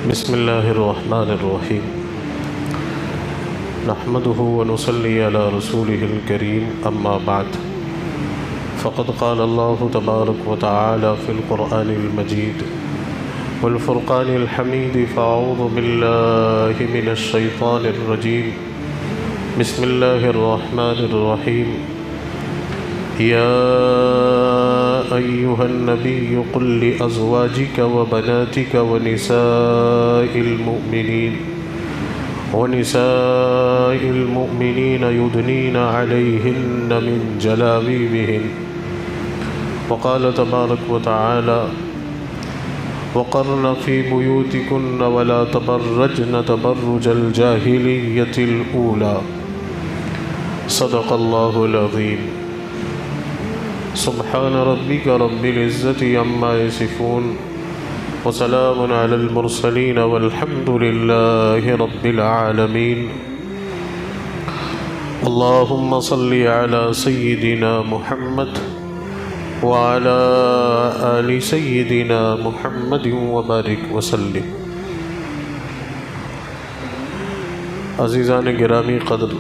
بسم اللہ الرحمن الرحیم نحمده ونصلي على رسوله الكريم اما بعد فقد قال الله تبارك وتعالى في القرآن المجيد والفرقان الحميد فأعوذ بالله من الشيطان الرجيم بسم الله الرحمن الرحيم يا أيها النبي قل لأزواجك وبناتك ونساء المؤمنين يدنين عليهن من جلابيبهن وقال تبارك وتعالى وقرن في بيوتكن ولا تبرجن تبرج الجاهلية الأولى صدق الله العظيم سبحان ربك رب العزة عما يصفون وسلام على المرسلين والحمد لله رب العالمين اللهم صل على سيدنا محمد وعلى آل سيدنا محمد وبارك وسلم. عزیزان گرامی قدر،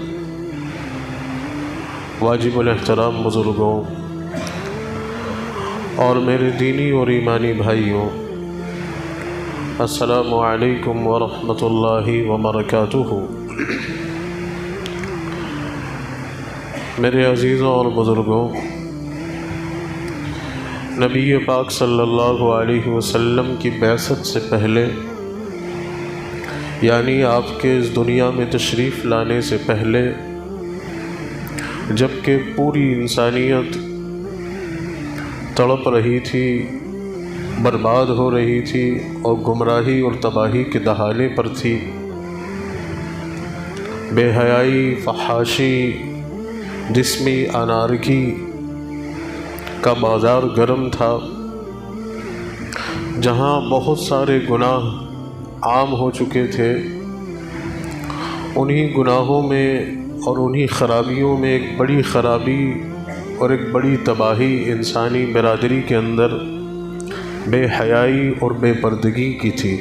واجب الاحترام بزرگوں اور میرے دینی اور ایمانی بھائیوں، السلام علیکم ورحمۃ اللہ وبرکاتہ. میرے عزیزوں اور بزرگوں، نبی پاک صلی اللہ علیہ وسلم کی بعثت سے پہلے، یعنی آپ کے اس دنیا میں تشریف لانے سے پہلے، جب کہ پوری انسانیت تڑپ رہی تھی، برباد ہو رہی تھی اور گمراہی اور تباہی کے دہانے پر تھی، بے حیائی، فحاشی، جسمی انارکی کا بازار گرم تھا، جہاں بہت سارے گناہ عام ہو چکے تھے. انہی گناہوں میں اور انہی خرابیوں میں ایک بڑی خرابی اور ایک بڑی تباہی انسانی برادری کے اندر بے حیائی اور بے پردگی کی تھی،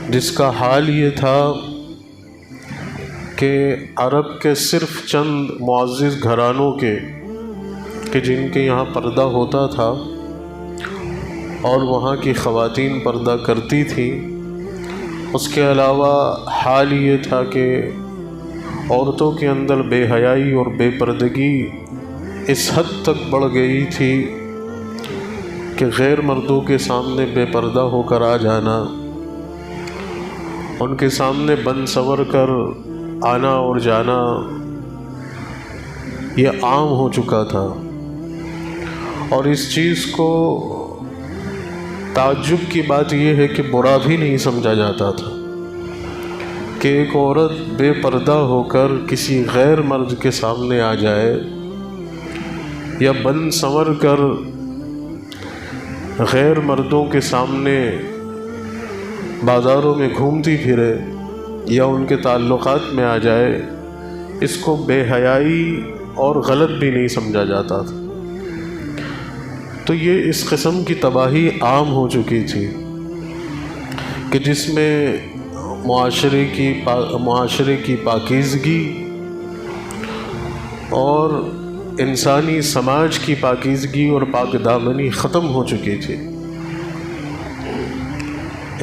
جس کا حال یہ تھا کہ عرب کے صرف چند معزز گھرانوں کے کہ جن کے یہاں پردہ ہوتا تھا اور وہاں کی خواتین پردہ کرتی تھیں، اس کے علاوہ حال یہ تھا کہ عورتوں کے اندر بے حیائی اور بے پردگی اس حد تک بڑھ گئی تھی کہ غیر مردوں کے سامنے بے پردہ ہو کر آ جانا، ان کے سامنے بن سنور کر آنا اور جانا یہ عام ہو چکا تھا. اور اس چیز کو تعجب کی بات یہ ہے کہ برا بھی نہیں سمجھا جاتا تھا کہ ایک عورت بے پردہ ہو کر کسی غیر مرد کے سامنے آ جائے یا بن سنور کر غیر مردوں کے سامنے بازاروں میں گھومتی پھرے یا ان کے تعلقات میں آ جائے. اس کو بے حیائی اور غلط بھی نہیں سمجھا جاتا تھا. تو یہ اس قسم کی تباہی عام ہو چکی تھی کہ جس میں معاشرے کی پاکیزگی اور انسانی سماج کی پاکیزگی اور پاک دامنی ختم ہو چکی تھی.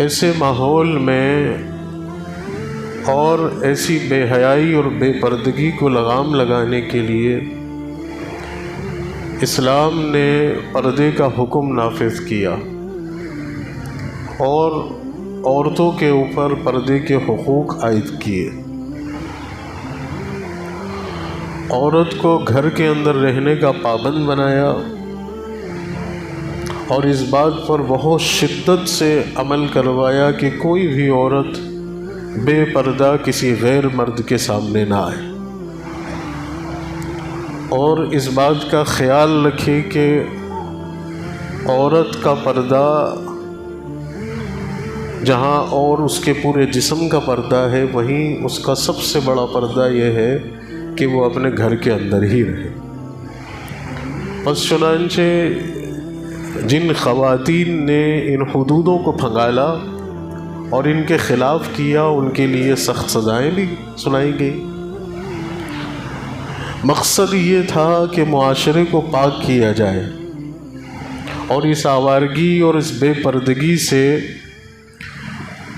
ایسے ماحول میں اور ایسی بے حیائی اور بے پردگی کو لگام لگانے کے لیے اسلام نے پردے کا حکم نافذ کیا اور عورتوں کے اوپر پردے کے حقوق عائد کیے. عورت کو گھر کے اندر رہنے کا پابند بنایا اور اس بات پر بہت شدت سے عمل کروایا کہ کوئی بھی عورت بے پردہ کسی غیر مرد کے سامنے نہ آئے، اور اس بات کا خیال رکھے کہ عورت کا پردہ جہاں اور اس کے پورے جسم کا پردہ ہے، وہیں اس کا سب سے بڑا پردہ یہ ہے کہ وہ اپنے گھر کے اندر ہی رہے. بس چنانچہ جن خواتین نے ان حدودوں کو پھنگالا اور ان کے خلاف کیا ان کے لیے سخت سزائیں بھی سنائی گئی۔ مقصد یہ تھا کہ معاشرے کو پاک کیا جائے اور اس آوارگی اور اس بے پردگی سے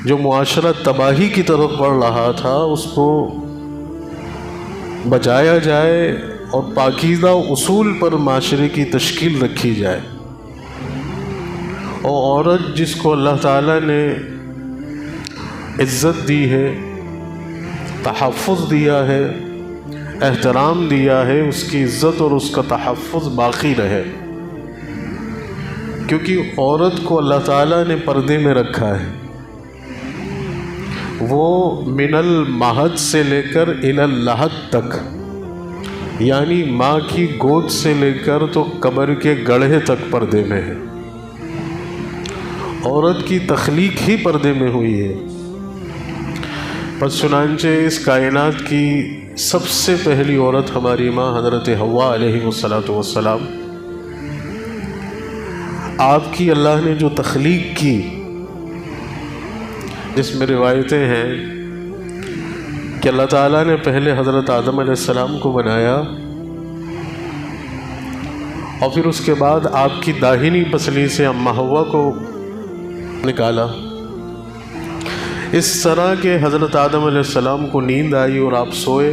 جو معاشرہ تباہی کی طرف بڑھ رہا تھا اس کو بچایا جائے اور پاکیزہ اصول پر معاشرے کی تشکیل رکھی جائے۔ اور عورت جس کو اللہ تعالیٰ نے عزت دی ہے، تحفظ دیا ہے، احترام دیا ہے، اس کی عزت اور اس کا تحفظ باقی رہے، کیونکہ عورت کو اللہ تعالیٰ نے پردے میں رکھا ہے۔ وہ من المہد سے لے کر الی اللحد تک، یعنی ماں کی گود سے لے کر تو قبر کے گڑھے تک پردے میں ہے۔ عورت کی تخلیق ہی پردے میں ہوئی ہے۔ پس چنانچہ اس کائنات کی سب سے پہلی عورت ہماری ماں حضرت حوا علیہ السلام، آپ کی اللہ نے جو تخلیق کی، جس میں روایتیں ہیں کہ اللہ تعالیٰ نے پہلے حضرت آدم علیہ السلام کو بنایا اور پھر اس کے بعد آپ کی داہنی پسلی سے اماں حوا کو نکالا۔ اس طرح کہ حضرت آدم علیہ السلام کو نیند آئی اور آپ سوئے،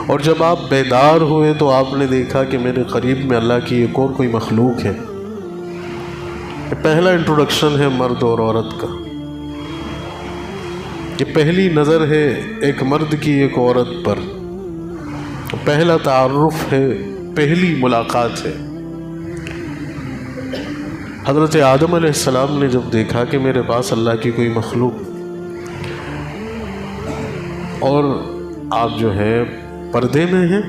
اور جب آپ بیدار ہوئے تو آپ نے دیکھا کہ میرے قریب میں اللہ کی ایک اور کوئی مخلوق ہے۔ یہ پہلا انٹروڈکشن ہے مرد اور عورت کا، یہ پہلی نظر ہے ایک مرد کی ایک عورت پر، پہلا تعارف ہے، پہلی ملاقات ہے۔ حضرت آدم علیہ السلام نے جب دیکھا کہ میرے پاس اللہ کی کوئی مخلوق اور آپ جو ہے پردے میں ہیں،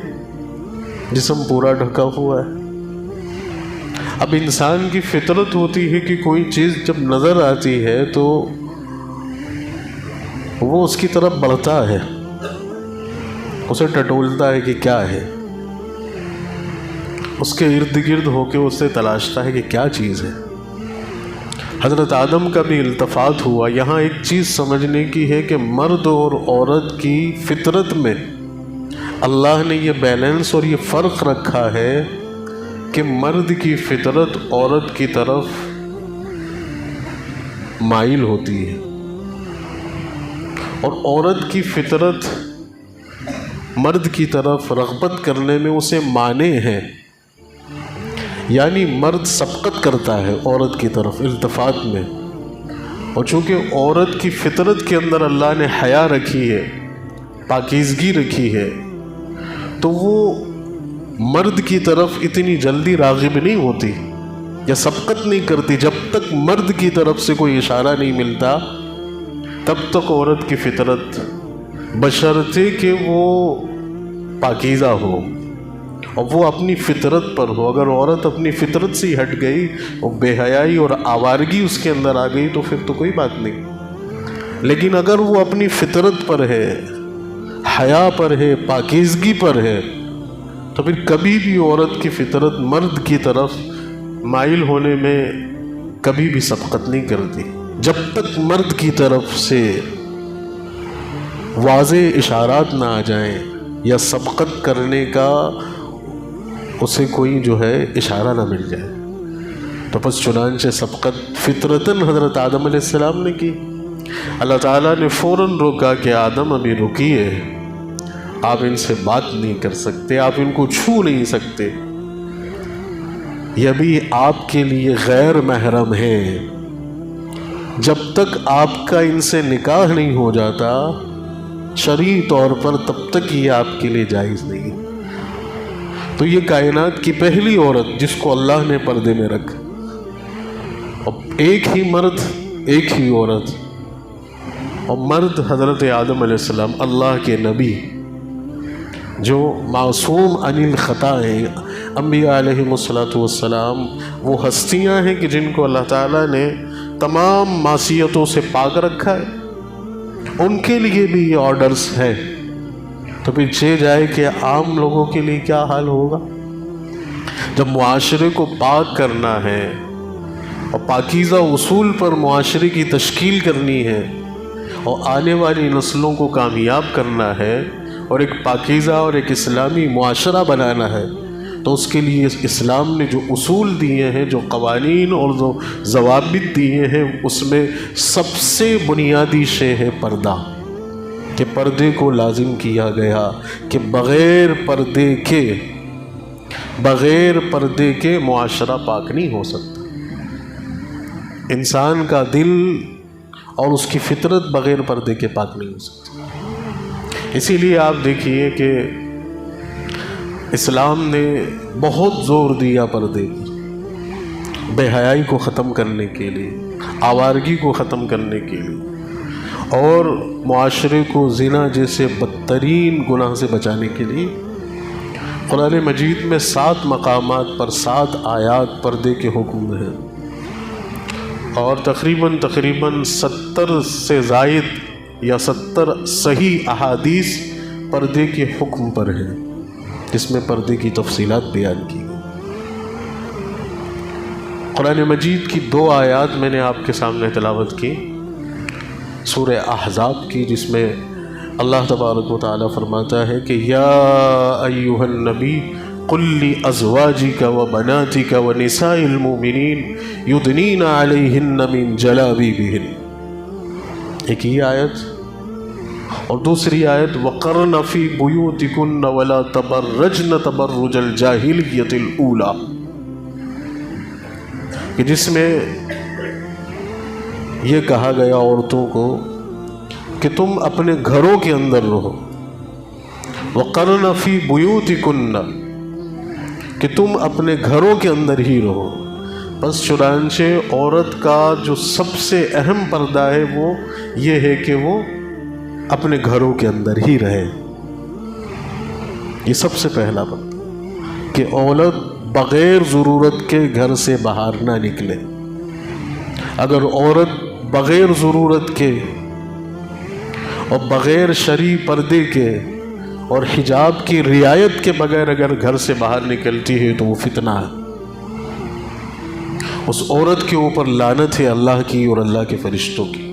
جسم پورا ڈھکا ہوا ہے۔ اب انسان کی فطرت ہوتی ہے کہ کوئی چیز جب نظر آتی ہے تو وہ اس کی طرف بڑھتا ہے، اسے ٹٹولتا ہے کہ کیا ہے، اس کے ارد گرد ہو کے اسے تلاشتا ہے کہ کیا چیز ہے۔ حضرت آدم کا بھی التفات ہوا۔ یہاں ایک چیز سمجھنے کی ہے کہ مرد اور عورت کی فطرت میں اللہ نے یہ بیلنس اور یہ فرق رکھا ہے کہ مرد کی فطرت عورت کی طرف مائل ہوتی ہے اور عورت کی فطرت مرد کی طرف رغبت کرنے میں اسے مانع ہے، یعنی مرد سبقت کرتا ہے عورت کی طرف التفات میں، اور چونکہ عورت کی فطرت کے اندر اللہ نے حیا رکھی ہے، پاکیزگی رکھی ہے، تو وہ مرد کی طرف اتنی جلدی راغب نہیں ہوتی یا سبقت نہیں کرتی۔ جب تک مرد کی طرف سے کوئی اشارہ نہیں ملتا تب تک عورت کی فطرت، بشرطے کہ وہ پاکیزہ ہو اور وہ اپنی فطرت پر ہو۔ اگر عورت اپنی فطرت سے ہی ہٹ گئی اور بے حیائی اور آوارگی اس کے اندر آ گئی تو پھر تو کوئی بات نہیں، لیکن اگر وہ اپنی فطرت پر ہے، حیا پر ہے، پاکیزگی پر ہے، تو پھر کبھی بھی عورت کی فطرت مرد کی طرف مائل ہونے میں کبھی بھی سبقت نہیں کرتی، جب تک مرد کی طرف سے واضح اشارات نہ آ جائیں یا سبقت کرنے کا اسے کوئی جو ہے اشارہ نہ مل جائے۔ تو پس چنانچہ سبقت فطرتاً حضرت آدم علیہ السلام نے کی۔ اللہ تعالیٰ نے فوراً روکا کہ آدم ابھی رکیے، آپ ان سے بات نہیں کر سکتے، آپ ان کو چھو نہیں سکتے، یہ بھی آپ کے لیے غیر محرم ہے، جب تک آپ کا ان سے نکاح نہیں ہو جاتا شرعی طور پر تب تک یہ آپ کے لیے جائز نہیں۔ تو یہ کائنات کی پہلی عورت جس کو اللہ نے پردے میں رکھا، اور ایک ہی مرد ایک ہی عورت، اور مرد حضرت آدم علیہ السلام اللہ کے نبی جو معصوم عن الخطا ہیں۔ انبیاء علیہ السلام وہ ہستیاں ہیں کہ جن کو اللہ تعالیٰ نے تمام معصیتوں سے پاک رکھا ہے، ان کے لیے بھی یہ آرڈرز ہیں، تو پھر چہ جائے کہ عام لوگوں کے لیے کیا حال ہوگا۔ جب معاشرے کو پاک کرنا ہے اور پاکیزہ اصول پر معاشرے کی تشکیل کرنی ہے اور آنے والی نسلوں کو کامیاب کرنا ہے اور ایک پاکیزہ اور ایک اسلامی معاشرہ بنانا ہے، تو اس کے لیے اسلام نے جو اصول دیے ہیں، جو قوانین اور جو ضوابط دیے ہیں، اس میں سب سے بنیادی شے ہے پردہ، کہ پردے کو لازم کیا گیا کہ بغیر پردے کے معاشرہ پاک نہیں ہو سکتا۔ انسان کا دل اور اس کی فطرت بغیر پردے کے پاک نہیں ہو سکتی۔ اسی لیے آپ دیکھیے کہ اسلام نے بہت زور دیا پردے پر، بے حیائی کو ختم کرنے کے لیے، آوارگی کو ختم کرنے کے لیے، اور معاشرے کو زنا جیسے بدترین گناہ سے بچانے کے لیے قرآن مجید میں 7 مقامات پر 7 آیات پردے کے حکم میں ہیں، اور تقریباً 70 سے زائد یا 70 صحیح احادیث پردے کے حکم پر ہیں، جس میں پردے کی تفصیلات بیان کی گئی۔ قرآن مجید کی 2 آیات میں نے آپ کے سامنے تلاوت کی، سورہ احزاب کی، جس میں اللہ تبارک و تعالیٰ فرماتا ہے کہ یا ایھا النبی قل لازواجک وبناتک ونساء المؤمنین یدنین علیہن من جلابیبہن، ایک یہ آیت، اور دوسری آیت وقرن فی بیوتکن ولا تبرجن تبرج الجاہلیۃ الاولی، کہ جس میں یہ کہا گیا عورتوں کو کہ تم اپنے گھروں کے اندر رہو، وقرن فی بیوتکن، کہ تم اپنے گھروں کے اندر ہی رہو۔ بس چنانچہ عورت کا جو سب سے اہم پردہ ہے وہ یہ ہے کہ وہ اپنے گھروں کے اندر ہی رہے، یہ سب سے پہلا پردہ، کہ عورت بغیر ضرورت کے گھر سے باہر نہ نکلے۔ اگر عورت بغیر ضرورت کے اور بغیر شرعی پردے کے اور حجاب کی رعایت کے بغیر اگر گھر سے باہر نکلتی ہے تو وہ فتنہ ہے، اس عورت کے اوپر لعنت ہے اللہ کی اور اللہ کے فرشتوں کی،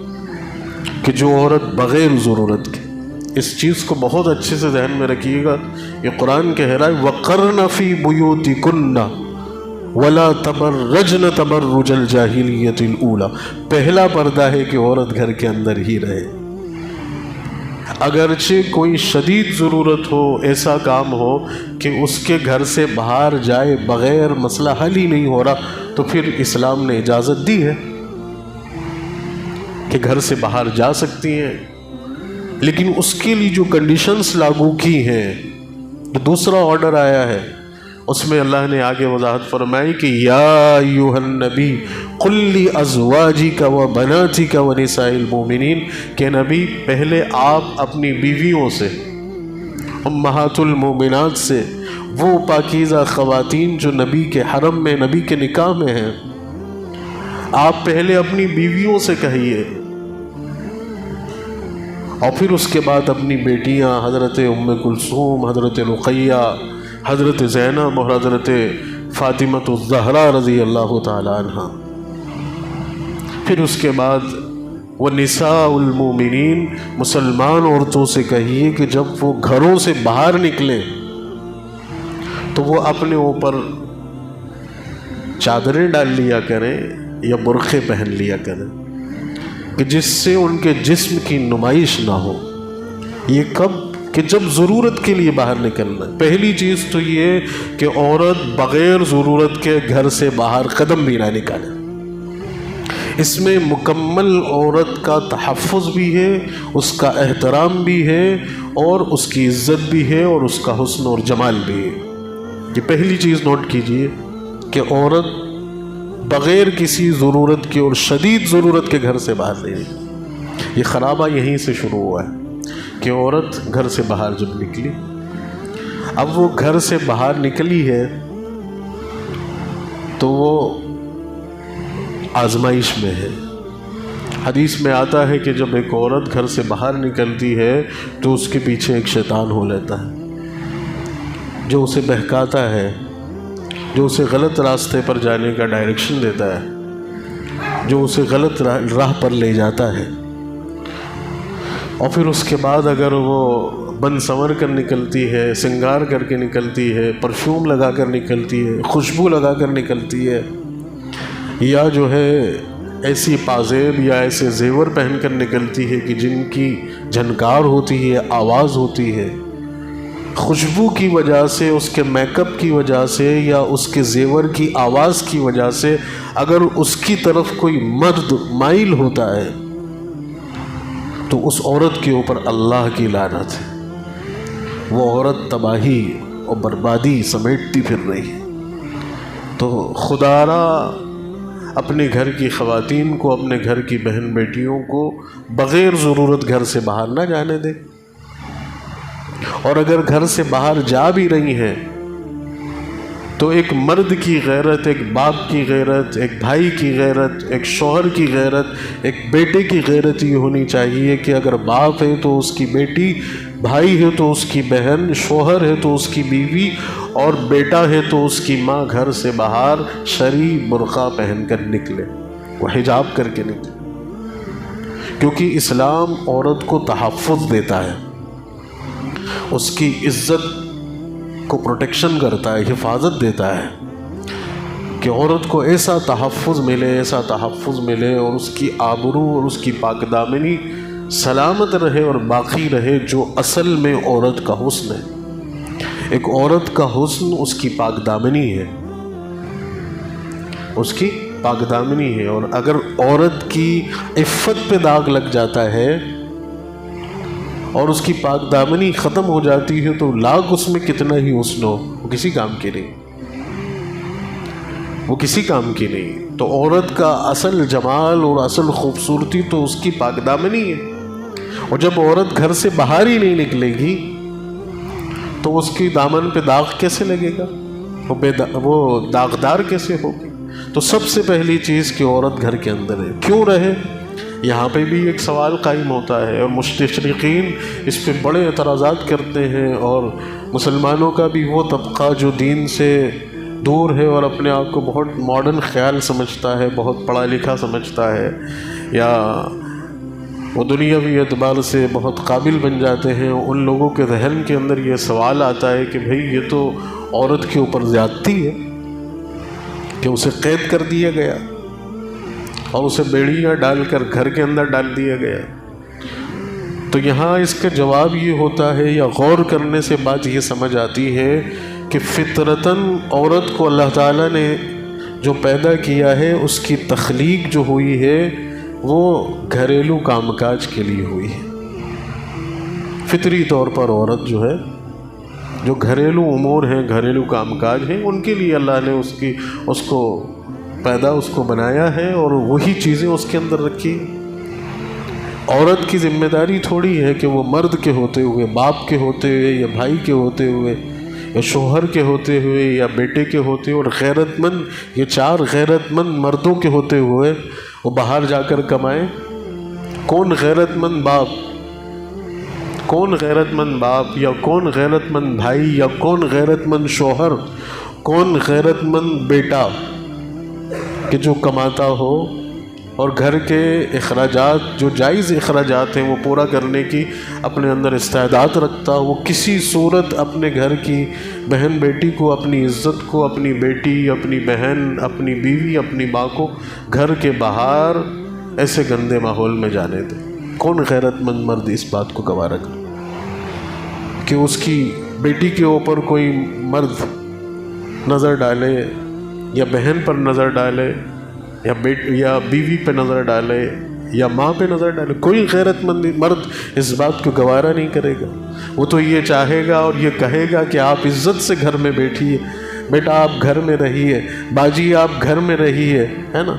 کہ جو عورت بغیر ضرورت کے، اس چیز کو بہت اچھے سے ذہن میں رکھیے گا، یہ قرآن کہہ رہا ہے وَقَرْنَ فِي بُيُوتِكُنَّ وَلَا تَبَرَّجْنَ تَبَرُّجَ الْجَاهِلِيَّةِ الْأُولَى، پہلا پردہ ہے کہ عورت گھر کے اندر ہی رہے، اگرچہ کوئی شدید ضرورت ہو، ایسا کام ہو کہ اس کے گھر سے باہر جائے بغیر مسئلہ حل ہی نہیں ہو رہا، تو پھر اسلام نے اجازت دی ہے کہ گھر سے باہر جا سکتی ہیں، لیکن اس کے لیے جو کنڈیشنز لاگو کی ہیں، جو دوسرا آرڈر آیا ہے، اس میں اللہ نے آگے وضاحت فرمائی کہ یا ایھا النبی قل لازواجک وبناتک ونساء المؤمنین، کہ نبی پہلے آپ اپنی بیویوں سے، امہات المومنات سے، وہ پاکیزہ خواتین جو نبی کے حرم میں، نبی کے نکاح میں ہیں، آپ پہلے اپنی بیویوں سے کہیے، اور پھر اس کے بعد اپنی بیٹیاں حضرت ام کلثوم، حضرت رقیہ، حضرت زینب اور حضرت فاطمہ الزہرا رضی اللہ تعالی عنہ، پھر اس کے بعد وَنِسَاءُ الْمُؤْمِنِينَ، مسلمان عورتوں سے کہیے کہ جب وہ گھروں سے باہر نکلیں تو وہ اپنے اوپر چادریں ڈال لیا کریں یا برقعے پہن لیا کریں، کہ جس سے ان کے جسم کی نمائش نہ ہو۔ یہ کب؟ کہ جب ضرورت کے لیے باہر نکلنا ہے۔ پہلی چیز تو یہ کہ عورت بغیر ضرورت کے گھر سے باہر قدم بھی نہ نکالے، اس میں مکمل عورت کا تحفظ بھی ہے، اس کا احترام بھی ہے، اور اس کی عزت بھی ہے، اور اس کا حسن اور جمال بھی ہے۔ یہ پہلی چیز نوٹ کیجئے کہ عورت بغیر کسی ضرورت کی اور شدید ضرورت کے گھر سے باہر نہیں۔ یہ خرابہ یہیں سے شروع ہوا ہے کہ عورت گھر سے باہر جب نکلی، اب وہ گھر سے باہر نکلی ہے تو وہ آزمائش میں ہے۔ حدیث میں آتا ہے کہ جب ایک عورت گھر سے باہر نکلتی ہے تو اس کے پیچھے ایک شیطان ہو لیتا ہے جو اسے بہکاتا ہے، جو اسے غلط راستے پر جانے کا ڈائریکشن دیتا ہے، جو اسے غلط راہ پر لے جاتا ہے، اور پھر اس کے بعد اگر وہ بن سنور کر نکلتی ہے، سنگار کر کے نکلتی ہے، پرفیوم لگا کر نکلتی ہے، خوشبو لگا کر نکلتی ہے، یا جو ہے ایسی پازیب یا ایسے زیور پہن کر نکلتی ہے کہ جن کی جھنکار ہوتی ہے، آواز ہوتی ہے، خوشبو کی وجہ سے، اس کے میک اپ کی وجہ سے یا اس کے زیور کی آواز کی وجہ سے اگر اس کی طرف کوئی مرد مائل ہوتا ہے تو اس عورت کے اوپر اللہ کی لعنت ہے، وہ عورت تباہی اور بربادی سمیٹتی پھر رہی ہے۔ تو خدا را اپنے گھر کی خواتین کو، اپنے گھر کی بہن بیٹیوں کو بغیر ضرورت گھر سے باہر نہ جانے دے، اور اگر گھر سے باہر جا بھی رہی ہیں تو ایک مرد کی غیرت، ایک باپ کی غیرت، ایک بھائی کی غیرت، ایک شوہر کی غیرت، ایک بیٹے کی غیرت یہ ہونی چاہیے کہ اگر باپ ہے تو اس کی بیٹی، بھائی ہے تو اس کی بہن، شوہر ہے تو اس کی بیوی، اور بیٹا ہے تو اس کی ماں گھر سے باہر شرعی برقع پہن کر نکلے، وہ حجاب کر کے نکلے، کیونکہ اسلام عورت کو تحفظ دیتا ہے، اس کی عزت کو پروٹیکشن کرتا ہے، حفاظت دیتا ہے کہ عورت کو ایسا تحفظ ملے، ایسا تحفظ ملے، اور اس کی آبرو اور اس کی پاک دامنی سلامت رہے اور باقی رہے، جو اصل میں عورت کا حسن ہے۔ ایک عورت کا حسن اس کی پاک دامنی ہے، اس کی پاک دامنی ہے، اور اگر عورت کی عفت پہ داغ لگ جاتا ہے اور اس کی پاک دامنی ختم ہو جاتی ہے تو لاکھ اس میں کتنا ہی حسن ہو، وہ کسی کام کی نہیں، وہ کسی کام کی نہیں۔ تو عورت کا اصل جمال اور اصل خوبصورتی تو اس کی پاک دامنی ہے، اور جب عورت گھر سے باہر ہی نہیں نکلے گی تو اس کی دامن پہ داغ کیسے لگے گا، وہ داغدار کیسے ہوگی؟ تو سب سے پہلی چیز کہ عورت گھر کے اندر ہے۔ کیوں رہے؟ یہاں پہ بھی ایک سوال قائم ہوتا ہے، اور مستشرقین اس پہ بڑے اعتراضات کرتے ہیں، اور مسلمانوں کا بھی وہ طبقہ جو دین سے دور ہے اور اپنے آپ کو بہت ماڈرن خیال سمجھتا ہے، بہت پڑھا لکھا سمجھتا ہے، یا وہ دنیاوی اعتبار سے بہت قابل بن جاتے ہیں، ان لوگوں کے ذہن کے اندر یہ سوال آتا ہے کہ بھئی یہ تو عورت کے اوپر زیادتی ہے کہ اسے قید کر دیا گیا اور اسے بیڑیاں ڈال کر گھر کے اندر ڈال دیا گیا۔ تو یہاں اس کا جواب یہ ہوتا ہے، یا غور کرنے سے بات یہ سمجھ آتی ہے کہ فطرتاً عورت کو اللہ تعالیٰ نے جو پیدا کیا ہے، اس کی تخلیق جو ہوئی ہے وہ گھریلو کام کاج کے لیے ہوئی ہے۔ فطری طور پر عورت جو ہے، جو گھریلو امور ہیں، گھریلو کام کاج ہیں، ان کے لیے اللہ نے اس کو پیدا، اس کو بنایا ہے، اور وہی چیزیں اس کے اندر رکھی۔ عورت کی ذمہ داری تھوڑی ہے کہ وہ مرد کے ہوتے ہوئے، باپ کے ہوتے ہوئے، یا بھائی کے ہوتے ہوئے، یا شوہر کے ہوتے ہوئے، یا بیٹے کے ہوتے ہوئے، اور غیرت مند، یہ چار غیرت مند مردوں کے ہوتے ہوئے وہ باہر جا کر کمائیں۔ کون غیرت مند باپ، کون غیرت مند باپ، یا کون غیرت مند بھائی، یا کون غیرت مند شوہر، کون غیرت مند بیٹا کہ جو کماتا ہو اور گھر کے اخراجات، جو جائز اخراجات ہیں، وہ پورا کرنے کی اپنے اندر استعداد رکھتا ہو، وہ کسی صورت اپنے گھر کی بہن بیٹی کو، اپنی عزت کو، اپنی بیٹی، اپنی بہن، اپنی بیوی، اپنی ماں کو گھر کے باہر ایسے گندے ماحول میں جانے دے؟ کون غیرت مند مرد اس بات کو گوارا کرے کہ اس کی بیٹی کے اوپر کوئی مرد نظر ڈالے، یا بہن پر نظر ڈالے، یا بیوی پہ نظر ڈالے، یا ماں پہ نظر ڈالے؟ کوئی غیرت مند مرد اس بات کو گوارا نہیں کرے گا۔ وہ تو یہ چاہے گا اور یہ کہے گا کہ آپ عزت سے گھر میں بیٹھیے، بیٹا آپ گھر میں رہیے، باجی آپ گھر میں رہیے، ہے نا؟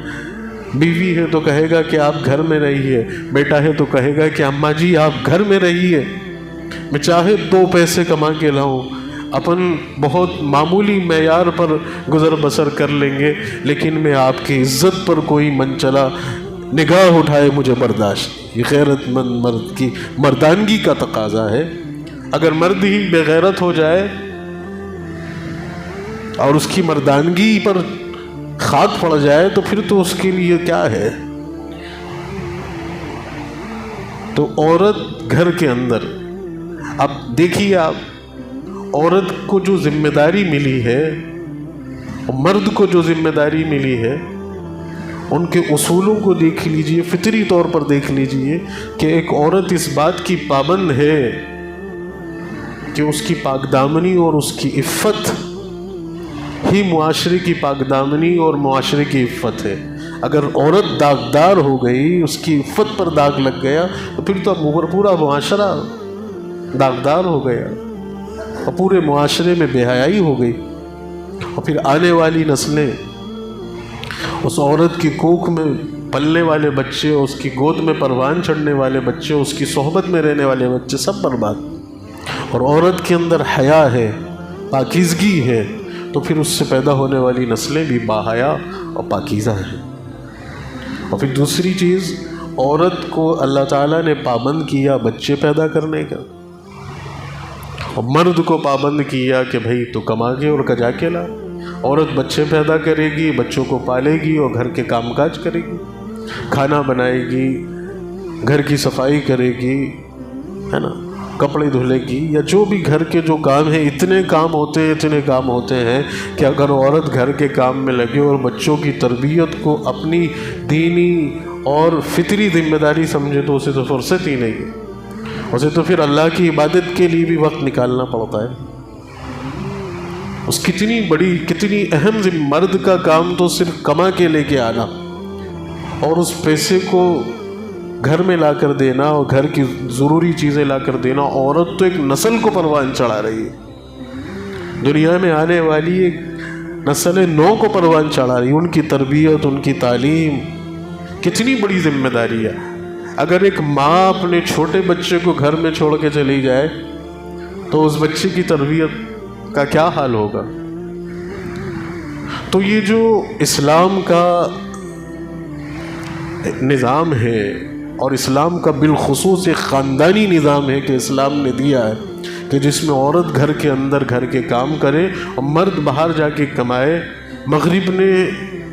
بیوی ہے تو کہے گا کہ آپ گھر میں رہیے، بیٹا ہے تو کہے گا کہ اماں جی آپ گھر میں رہیے، میں چاہے 2 پیسے کما کے لاؤں، اپن بہت معمولی معیار پر گزر بسر کر لیں گے، لیکن میں آپ کی عزت پر کوئی من چلا نگاہ اٹھائے مجھے برداشت۔ یہ غیرت مند مرد کی مردانگی کا تقاضا ہے۔ اگر مرد ہی بے غیرت ہو جائے، اور اس کی مردانگی پر خاک پڑ جائے تو پھر تو اس کے لیے کیا ہے. تو عورت گھر کے اندر، اب دیکھیے آپ، عورت کو جو ذمہ داری ملی ہے، مرد کو جو ذمہ داری ملی ہے، ان کے اصولوں کو دیکھ لیجئے، فطری طور پر دیکھ لیجئے کہ ایک عورت اس بات کی پابند ہے کہ اس کی پاک دامنی اور اس کی عفت ہی معاشرے کی پاک دامنی اور معاشرے کی عفت ہے. اگر عورت داغدار ہو گئی، اس کی عفت پر داغ لگ گیا تو پھر تو پورا معاشرہ داغدار ہو گیا اور پورے معاشرے میں بے حیائی ہو گئی. اور پھر آنے والی نسلیں، اس عورت کی کوکھ میں پلنے والے بچے، اس کی گود میں پروان چڑھنے والے بچے، اس کی صحبت میں رہنے والے بچے، سب برباد. اور عورت کے اندر حیا ہے، پاکیزگی ہے، تو پھر اس سے پیدا ہونے والی نسلیں بھی باحیا اور پاکیزہ ہیں. اور پھر دوسری چیز، عورت کو اللہ تعالیٰ نے پابند کیا بچے پیدا کرنے کا، اور مرد کو پابند کیا کہ بھئی تو کما کے اور کجا کے لا. عورت بچے پیدا کرے گی، بچوں کو پالے گی اور گھر کے کام کاج کرے گی، کھانا بنائے گی، گھر کی صفائی کرے گی، ہے نا، کپڑے دھلے گی، یا جو بھی گھر کے جو کام ہیں. اتنے کام ہوتے ہیں کہ اگر عورت گھر کے کام میں لگے اور بچوں کی تربیت کو اپنی دینی اور فطری ذمہ داری سمجھے تو اسے تو فرصت ہی نہیں ہے. اسے تو پھر اللہ کی عبادت کے لیے بھی وقت نکالنا پڑتا ہے. اس کتنی اہم مرد کا کام تو صرف کما کے لے کے آنا اور اس پیسے کو گھر میں لا کر دینا اور گھر کی ضروری چیزیں لا کر دینا. عورت تو ایک نسل کو پروان چڑھا رہی ہے، دنیا میں آنے والی ایک نسل نو کو پروان چڑھا رہی ہے. ان کی تربیت، ان کی تعلیم کتنی بڑی ذمہ داری ہے. اگر ایک ماں اپنے چھوٹے بچے کو گھر میں چھوڑ کے چلی جائے تو اس بچے کی تربیت کا کیا حال ہوگا. تو یہ جو اسلام کا نظام ہے، اور اسلام کا بالخصوص ایک خاندانی نظام ہے کہ اسلام نے دیا ہے کہ جس میں عورت گھر کے اندر گھر کے کام کرے اور مرد باہر جا کے کمائے. مغرب نے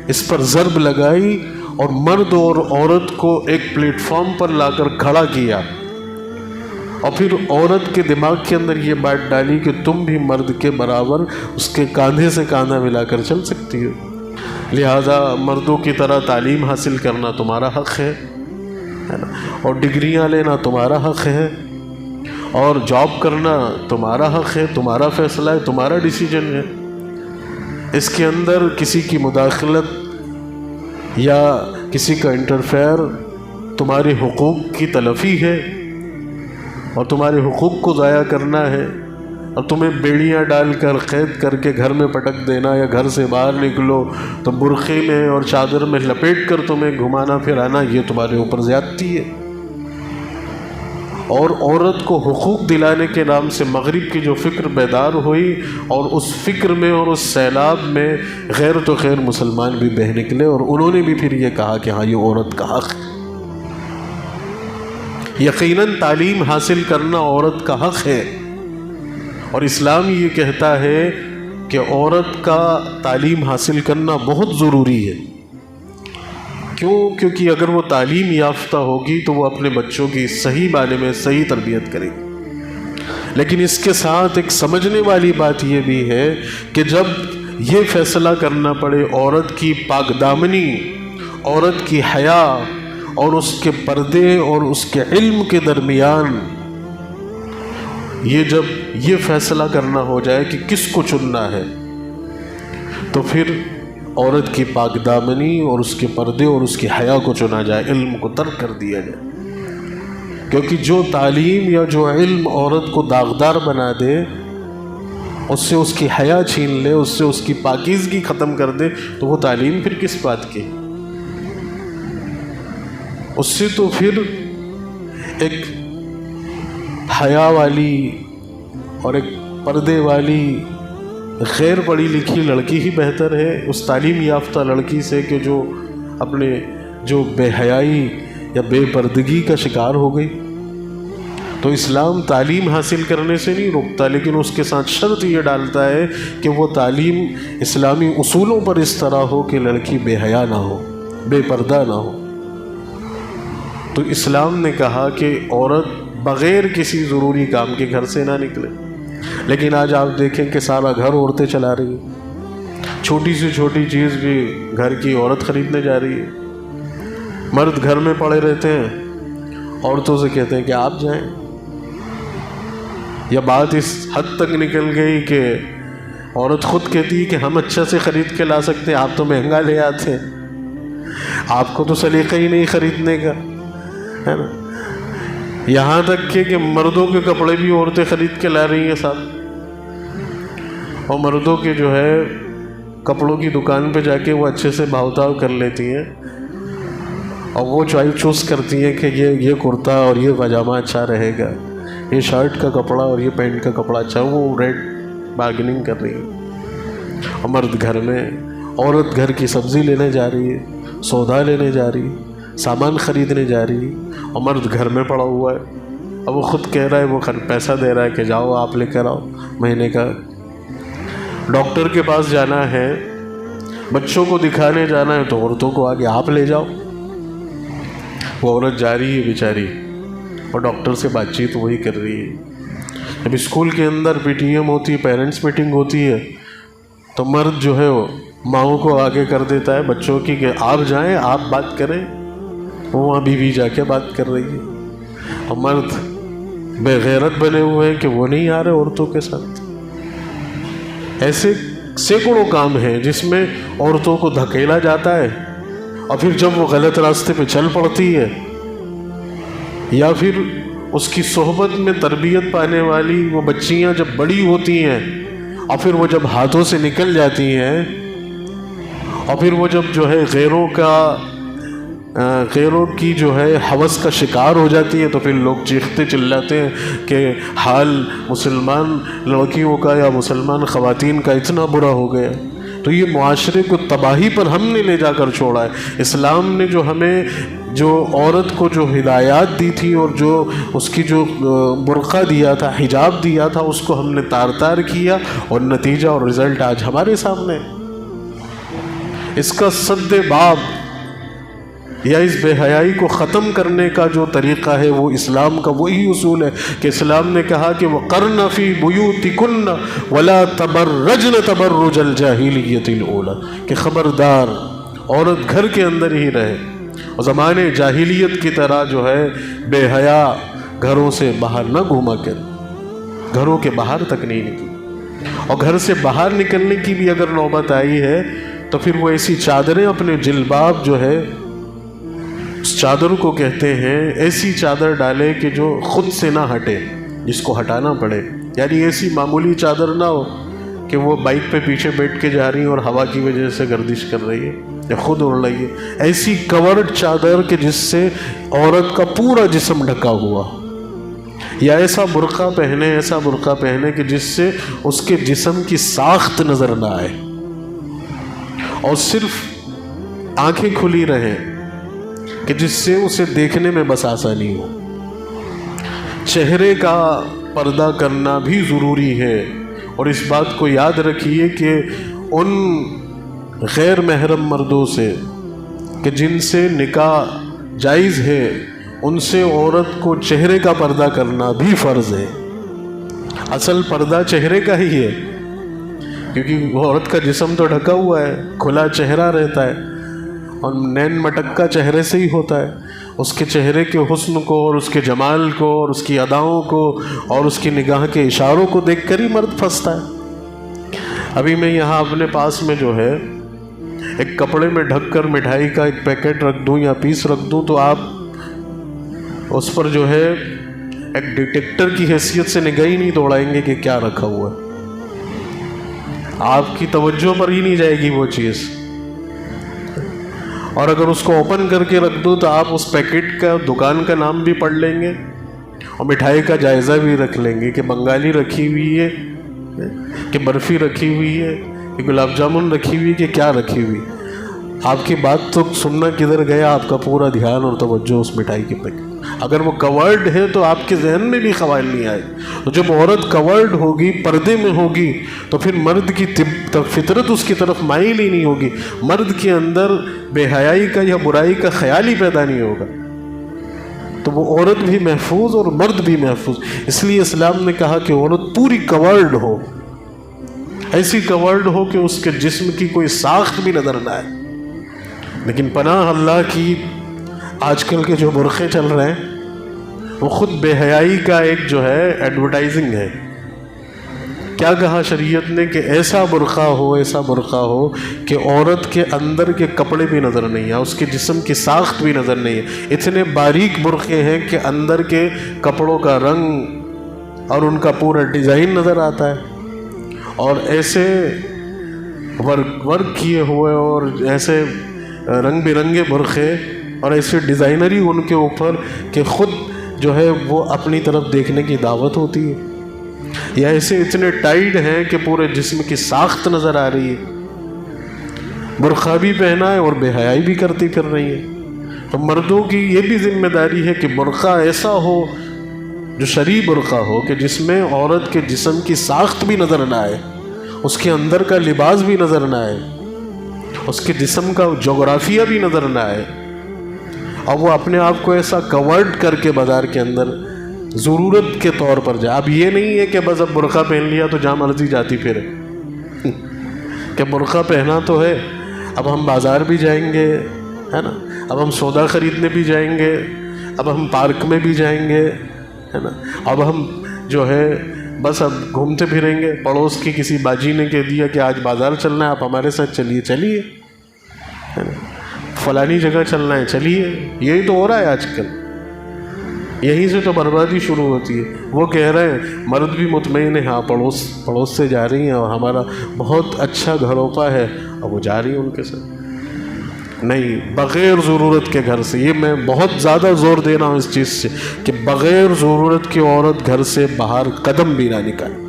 اس پر ضرب لگائی اور مرد اور عورت کو ایک پلیٹ فارم پر لا کر کھڑا کیا، اور پھر عورت کے دماغ کے اندر یہ بات ڈالی کہ تم بھی مرد کے برابر اس کے کاندھے سے کاندھا ملا کر چل سکتی ہو، لہذا مردوں کی طرح تعلیم حاصل کرنا تمہارا حق ہے نا، اور ڈگریاں لینا تمہارا حق ہے، اور جاب کرنا تمہارا حق ہے، تمہارا فیصلہ ہے، تمہارا ڈیسیجن ہے. اس کے اندر کسی کی مداخلت یا کسی کا انٹرفیئر تمہارے حقوق کی تلفی ہے اور تمہارے حقوق کو ضائع کرنا ہے، اور تمہیں بیڑیاں ڈال کر قید کر کے گھر میں پٹک دینا، یا گھر سے باہر نکلو تو برقعے میں اور چادر میں لپیٹ کر تمہیں گھمانا پھرانا، یہ تمہارے اوپر زیادتی ہے. اور عورت کو حقوق دلانے کے نام سے مغرب کی جو فکر بیدار ہوئی، اور اس فکر میں اور اس سیلاب میں غیر تو خیر مسلمان بھی بہہ نکلے، اور انہوں نے بھی پھر یہ کہا کہ ہاں یہ عورت کا حق ہے. یقیناً تعلیم حاصل کرنا عورت کا حق ہے، اور اسلام یہ کہتا ہے کہ عورت کا تعلیم حاصل کرنا بہت ضروری ہے. کیونکہ اگر وہ تعلیم یافتہ ہوگی تو وہ اپنے بچوں کی صحیح معنی میں صحیح تربیت کرے گی. لیکن اس کے ساتھ ایک سمجھنے والی بات یہ بھی ہے کہ جب یہ فیصلہ کرنا پڑے عورت کی پاک دامنی، عورت کی حیا اور اس کے پردے اور اس کے علم کے درمیان، جب یہ فیصلہ کرنا ہو جائے کہ کس کو چننا ہے، تو پھر عورت کی پاک دامنی اور اس کے پردے اور اس کی حیا کو چنا جائے، علم کو ترک کر دیا جائے. کیونکہ جو تعلیم یا جو علم عورت کو داغدار بنا دے، اس سے اس کی حیا چھین لے، اس سے اس کی پاکیزگی ختم کر دے، تو وہ تعلیم پھر کس بات کی؟ اس سے تو پھر ایک حیا والی اور ایک پردے والی غیر پڑھی لکھی لڑکی ہی بہتر ہے اس تعلیم یافتہ لڑکی سے کہ جو اپنے جو بے حیائی یا بے پردگی کا شکار ہو گئی. تو تو اسلام تعلیم حاصل کرنے سے نہیں روکتا، لیکن اس کے ساتھ شرط یہ ڈالتا ہے کہ وہ تعلیم اسلامی اصولوں پر اس طرح ہو کہ لڑکی بے حیا نہ ہو، بے پردہ نہ ہو۔ تو اسلام نے کہا کہ عورت بغیر کسی ضروری کام کے گھر سے نہ نکلے، لیکن آج آپ دیکھیں کہ سارا گھر عورتیں چلا رہی ہیں، چھوٹی سے چھوٹی چیز بھی گھر کی عورت خریدنے جا رہی ہے، مرد گھر میں پڑے رہتے ہیں، عورتوں سے کہتے ہیں کہ آپ جائیں۔ یا بات اس حد تک نکل گئی کہ عورت خود کہتی ہے کہ ہم اچھا سے خرید کے لا سکتے ہیں، آپ تو مہنگا لے آتے ہیں، آپ کو تو سلیقہ ہی نہیں خریدنے کا، ہے نا۔ یہاں تک کہ مردوں کے کپڑے بھی عورتیں خرید کے لا رہی ہیں ساتھ، اور مردوں کے جو ہے کپڑوں کی دکان پہ جا کے وہ اچھے سے بھاؤ تاؤ کر لیتی ہیں، اور وہ چوز کرتی ہیں کہ یہ کرتا اور یہ پاجامہ اچھا رہے گا، یہ شرٹ کا کپڑا اور یہ پینٹ کا کپڑا اچھا، وہ ریٹ بارگننگ کر رہی ہے۔ اور مرد گھر میں، عورت گھر کی سبزی لینے جا رہی ہے، سودا لینے جا رہی ہے، سامان خریدنے جا رہی ہے، اور مرد گھر میں پڑا ہوا ہے، اور وہ خود کہہ رہا ہے، وہ پیسہ دے رہا ہے کہ جاؤ آپ لے کر آؤ مہینے کا۔ ڈاکٹر کے پاس جانا ہے، بچوں کو دکھانے جانا ہے، تو عورتوں کو آگے آپ لے جاؤ۔ وہ عورت جا رہی ہے بیچاری، اور ڈاکٹر سے بات چیت وہی کر رہی ہے۔ جب اسکول کے اندر پی ٹی ایم ہوتی ہے، پیرنٹس میٹنگ ہوتی ہے، تو مرد جو ہے وہ ماؤں کو آگے کر دیتا ہے بچوں کی کہ آپ جائیں، آپ بات کریں، وہ وہاں بیوی جا کے بات کر رہی ہے، اور مرد بے غیرت بنے ہوئے ہیں کہ وہ نہیں آ رہے عورتوں کے ساتھ۔ ایسے سینکڑوں کام ہیں جس میں عورتوں کو دھکیلا جاتا ہے، اور پھر جب وہ غلط راستے پہ چل پڑتی ہے، یا پھر اس کی صحبت میں تربیت پانے والی وہ بچیاں جب بڑی ہوتی ہیں، اور پھر وہ جب ہاتھوں سے نکل جاتی ہیں، اور پھر وہ جب جو ہے غیروں کی جو ہے ہوس کا شکار ہو جاتی ہے، تو پھر لوگ چیختے چلاتے ہیں کہ حال مسلمان لڑکیوں کا یا مسلمان خواتین کا اتنا برا ہو گیا۔ تو یہ معاشرے کو تباہی پر ہم نے لے جا کر چھوڑا ہے۔ اسلام نے جو ہمیں جو عورت کو جو ہدایات دی تھی، اور جو اس کی جو برقع دیا تھا، حجاب دیا تھا، اس کو ہم نے تار تار کیا، اور نتیجہ اور رزلٹ آج ہمارے سامنے۔ اس کا سد باب یا اس بے حیائی کو ختم کرنے کا جو طریقہ ہے وہ اسلام کا وہی اصول ہے کہ اسلام نے کہا کہ وَقَرْنَ فِي بُيُوتِكُنَّ وَلَا تَبَرَّجْنَ تَبَرُّجَ الْجَاهِلِيَّةِ الْأُولَى، کہ خبردار عورت گھر کے اندر ہی رہے، اور زمانے جاہلیت کی طرح جو ہے بے حیا گھروں سے باہر نہ گھوما کر، گھروں کے باہر تک نہیں نکلی، اور گھر سے باہر نکلنے کی بھی اگر نوبت آئی ہے تو پھر وہ ایسی چادریں اپنے جلباب جو ہے اس چادر کو کہتے ہیں، ایسی چادر ڈالے کہ جو خود سے نہ ہٹے، جس کو ہٹانا پڑے، یعنی ایسی معمولی چادر نہ ہو کہ وہ بائک پہ پیچھے بیٹھ کے جا رہی ہیں اور ہوا کی وجہ سے گردش کر رہی ہے یا خود اڑ رہی ہے، ایسی کورڈ چادر کہ جس سے عورت کا پورا جسم ڈھکا ہوا، یا ایسا برقع پہنے کہ جس سے اس کے جسم کی ساخت نظر نہ آئے، اور صرف آنکھیں کھلی رہیں کہ جس سے اسے دیکھنے میں بس آسانی ہو۔ چہرے کا پردہ کرنا بھی ضروری ہے، اور اس بات کو یاد رکھیے کہ ان غیر محرم مردوں سے کہ جن سے نکاح جائز ہے، ان سے عورت کو چہرے کا پردہ کرنا بھی فرض ہے۔ اصل پردہ چہرے کا ہی ہے، کیونکہ وہ عورت کا جسم تو ڈھکا ہوا ہے، کھلا چہرہ رہتا ہے، اور نین مٹکا چہرے سے ہی ہوتا ہے۔ اس کے چہرے کے حسن کو اور اس کے جمال کو اور اس کی اداؤں کو اور اس کی نگاہ کے اشاروں کو دیکھ کر ہی مرد پھنستا ہے۔ ابھی میں یہاں اپنے پاس میں جو ہے ایک کپڑے میں ڈھک کر مٹھائی کا ایک پیکٹ رکھ دوں یا پیس رکھ دوں، تو آپ اس پر جو ہے ایک ڈیٹیکٹر کی حیثیت سے نگاہ ہی نہیں دوڑائیں گے کہ کیا رکھا ہوا ہے، آپ کی توجہ پر ہی نہیں جائے گی وہ چیز۔ اور اگر اس کو اوپن کر کے رکھ دو تو آپ اس پیکٹ کا دکان کا نام بھی پڑھ لیں گے، اور مٹھائی کا جائزہ بھی رکھ لیں گے کہ بنگالی رکھی ہوئی ہے، کہ برفی رکھی ہوئی ہے، کہ گلاب جامن رکھی ہوئی، کہ کیا رکھی ہوئی۔ آپ کی بات تو سننا کدھر گیا، آپ کا پورا دھیان اور توجہ اس مٹھائی کے پہ۔ اگر وہ کورڈ ہے تو آپ کے ذہن میں بھی خیال نہیں آئے۔ تو جب عورت کورڈ ہوگی، پردے میں ہوگی، تو پھر مرد کی فطرت اس کی طرف مائل ہی نہیں ہوگی، مرد کے اندر بے حیائی کا یا برائی کا خیال ہی پیدا نہیں ہوگا، تو وہ عورت بھی محفوظ اور مرد بھی محفوظ۔ اس لیے اسلام نے کہا کہ عورت پوری کورڈ ہو، ایسی کورڈ ہو کہ اس کے جسم کی کوئی ساخت بھی نظر نہ آئے۔ لیکن پناہ اللہ کی، آج کل کے جو برقعے چل رہے ہیں وہ خود بے حیائی کا ایک جو ہے ایڈورٹائزنگ ہے۔ کیا کہا شریعت نے کہ ایسا برقع ہو، ایسا برقع ہو کہ عورت کے اندر کے کپڑے بھی نظر نہیں آئے، اس کے جسم کی ساخت بھی نظر نہیں ہے۔ اتنے باریک برقعے ہیں کہ اندر کے کپڑوں کا رنگ اور ان کا پورا ڈیزائن نظر آتا ہے، اور ایسے ورک کیے ہوئے اور ایسے رنگ برنگے برقعے اور ایسے ڈیزائنری ان کے اوپر کہ خود جو ہے وہ اپنی طرف دیکھنے کی دعوت ہوتی ہے، یا ایسے اتنے ٹائٹ ہیں کہ پورے جسم کی ساخت نظر آ رہی ہے، برقع بھی پہنا ہے اور بے حیائی بھی کرتی پھر رہی ہے۔ تو مردوں کی یہ بھی ذمہ داری ہے کہ برقع ایسا ہو جو شرعی برقع ہو کہ جس میں عورت کے جسم کی ساخت بھی نظر نہ آئے، اس کے اندر کا لباس بھی نظر نہ آئے، اس کے جسم کا جغرافیہ بھی نظر نہ آئے، اور وہ اپنے آپ کو ایسا کورڈ کر کے بازار کے اندر ضرورت کے طور پر جائے۔ اب یہ نہیں ہے کہ بس اب برقع پہن لیا تو جہاں مرضی جاتی پھرے، کہ برقع پہنا تو ہے، اب ہم بازار بھی جائیں گے، ہے نا، اب ہم سودا خریدنے بھی جائیں گے، اب ہم پارک میں بھی جائیں گے، ہے نا، اب ہم جو ہے بس اب گھومتے پھریں گے۔ پڑوس کی کسی باجی نے کہہ دیا کہ آج بازار چلنا ہے، آپ ہمارے ساتھ چلیے، چلیے، ہے نا، فلانی جگہ چلنا ہے، چلیے۔ یہی تو ہو رہا ہے آج کل، یہیں سے تو بربادی شروع ہوتی ہے۔ وہ کہہ رہے ہیں، مرد بھی مطمئن ہے، ہاں پڑوس سے جا رہی ہیں اور ہمارا بہت اچھا گھروپا ہے، اور وہ جا رہی ہیں ان کے ساتھ۔ نہیں، بغیر ضرورت کے گھر سے، یہ میں بہت زیادہ زور دے رہا ہوں اس چیز سے کہ بغیر ضرورت کی عورت گھر سے باہر قدم بھی نہ نکالے۔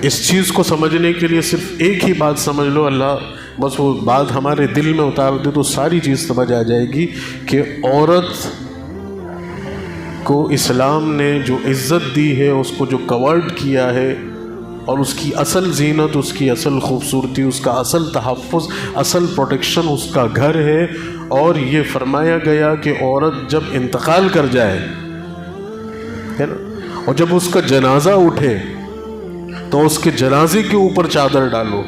اس چیز کو سمجھنے کے لیے صرف ایک ہی بات سمجھ لو، اللہ بس وہ بات ہمارے دل میں اتار دے تو ساری چیز سمجھ آ جائے گی کہ عورت کو اسلام نے جو عزت دی ہے، اس کو جو کورڈ کیا ہے، اور اس کی اصل زینت، اس کی اصل خوبصورتی، اس کا اصل تحفظ، اصل پروٹیکشن اس کا گھر ہے۔ اور یہ فرمایا گیا کہ عورت جب انتقال کر جائے، ہے نا، اور جب اس کا جنازہ اٹھے تو اس کے جنازے کے اوپر چادر ڈالو،